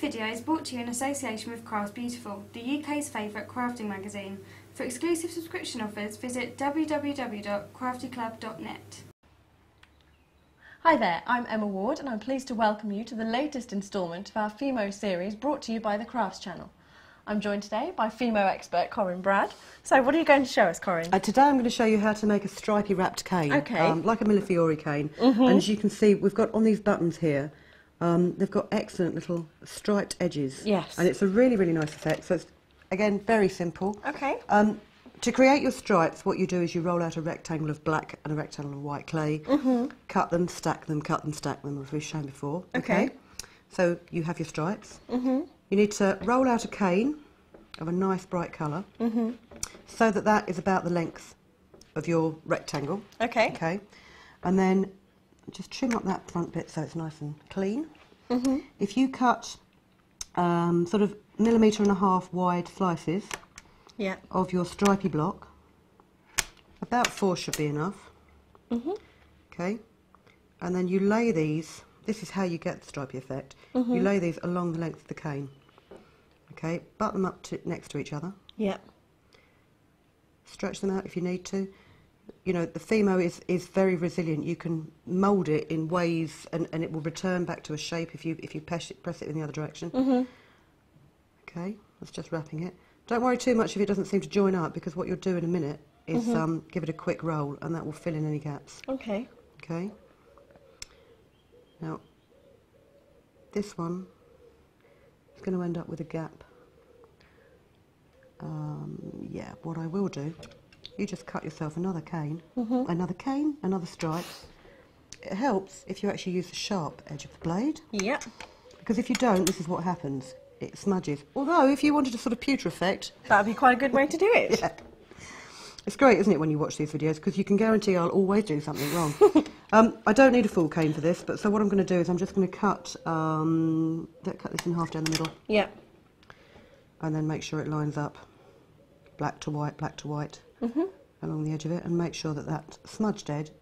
video is brought to you in association with Crafts Beautiful, the UK's favourite crafting magazine. For exclusive subscription offers, visit www.craftyclub.net. Hi there, I'm Emma Ward and I'm pleased to welcome you to the latest instalment of our FEMO series brought to you by the Crafts channel. I'm joined today by FEMO expert Corinne Brad. So what are you going to show us, Corinne? Today I'm going to show you how to make a stripy wrapped cane, like a mille-fiori cane. And as you can see, we've got on these buttons here, they've got excellent little striped edges. Yes. And it's a really, really nice effect. So it's, again, very simple. Okay. To create your stripes, what you do is you roll out a rectangle of black and a rectangle of white clay, cut them, stack them, as we've shown before. Okay. So you have your stripes. You need to roll out a cane of a nice bright colour, so that that is about the length of your rectangle. Okay. Okay. And then just trim up that front bit so it's nice and clean. If you cut sort of 1.5 mm wide slices of your stripy block, about 4 should be enough. Okay. And then you lay these. This is how you get the stripy effect. You lay these along the length of the cane. Okay, butt them up next to each other. Stretch them out if you need to. You know, the FEMO is very resilient. You can mould it in ways and it will return back to a shape if you press it in the other direction. Okay, that's just wrapping it. Don't worry too much if it doesn't seem to join up, because what you'll do in a minute is give it a quick roll and that will fill in any gaps. Okay. Okay. Now, this one is going to end up with a gap. Yeah, what I will do, you just cut yourself another cane, another stripe. It helps if you actually use the sharp edge of the blade. Because if you don't, this is what happens. It smudges. Although, if you wanted a sort of pewter effect... That'd be quite a good way to do it. Yeah. It's great, isn't it, when you watch these videos, because you can guarantee I'll always do something wrong. I don't need a full cane for this, but so what I'm going to do is I'm just going to cut this in half down the middle. And then make sure it lines up black to white along the edge of it, and make sure that that smudged edge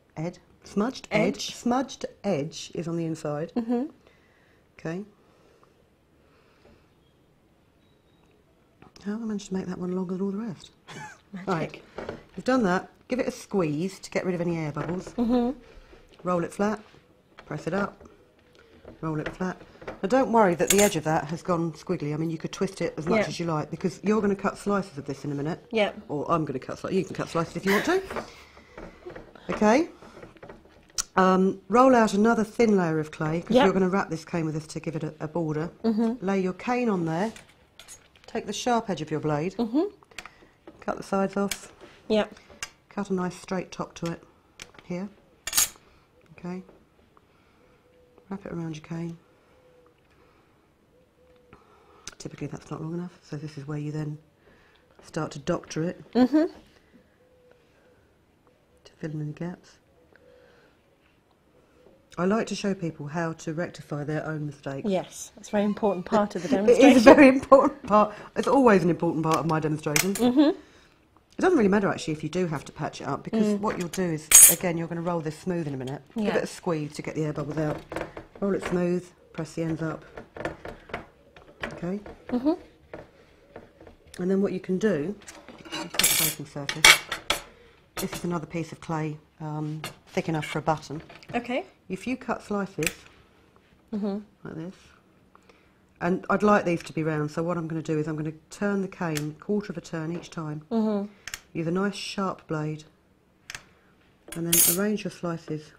is on the inside. Okay. How have I managed to make that one longer than all the rest? Right, you've done that. Give it a squeeze to get rid of any air bubbles. Roll it flat, press it up, roll it flat. Now don't worry that the edge of that has gone squiggly. I mean, you could twist it as much as you like, because you're going to cut slices of this in a minute. Or I'm going to cut slices. You can cut slices if you want to. Okay. Roll out another thin layer of clay, because you're going to wrap this cane with this to give it a border. Lay your cane on there. Take the sharp edge of your blade. Cut the sides off. Cut a nice straight top to it here. Okay. Wrap it around your cane. Typically that's not long enough, so this is where you then start to doctor it to fill in the gaps. I like to show people how to rectify their own mistakes. Yes, that's a very important part of the demonstration. It is a very important part. It's always an important part of my demonstrations. It doesn't really matter actually if you do have to patch it up, because what you'll do is, again, you're going to roll this smooth in a minute. Give it a squeeze to get the air bubbles out. Roll it smooth, press the ends up. Okay. And then what you can do, take the baking surface. This is another piece of clay, thick enough for a button. Okay. If you cut slices like this, and I'd like these to be round, so what I'm going to do is I'm going to turn the cane 1/4 of a turn each time. Use a nice sharp blade, and then arrange your slices.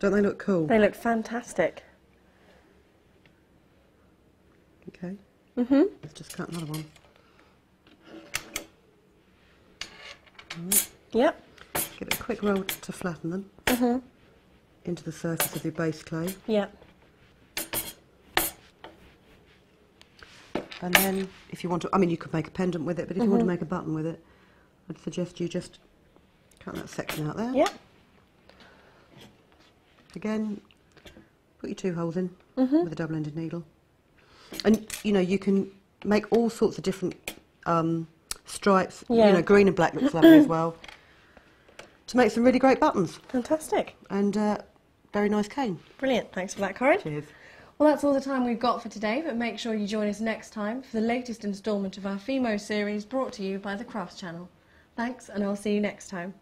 Don't they look cool? They look fantastic. Okay. Let's just cut another one. Right. Give it a quick roll to flatten them into the surface of your base clay. And then, if you want to, I mean, you could make a pendant with it, but if you want to make a button with it, I'd suggest you just cut that section out there. Again, put your 2 holes in with a double-ended needle. And, you know, you can make all sorts of different stripes. You know, green and black looks lovely as well. To make some really great buttons. Fantastic. And very nice cane. Brilliant. Thanks for that, Corinne. Cheers. Well, that's all the time we've got for today, but make sure you join us next time for the latest instalment of our FEMO series brought to you by the Crafts Channel. Thanks, and I'll see you next time.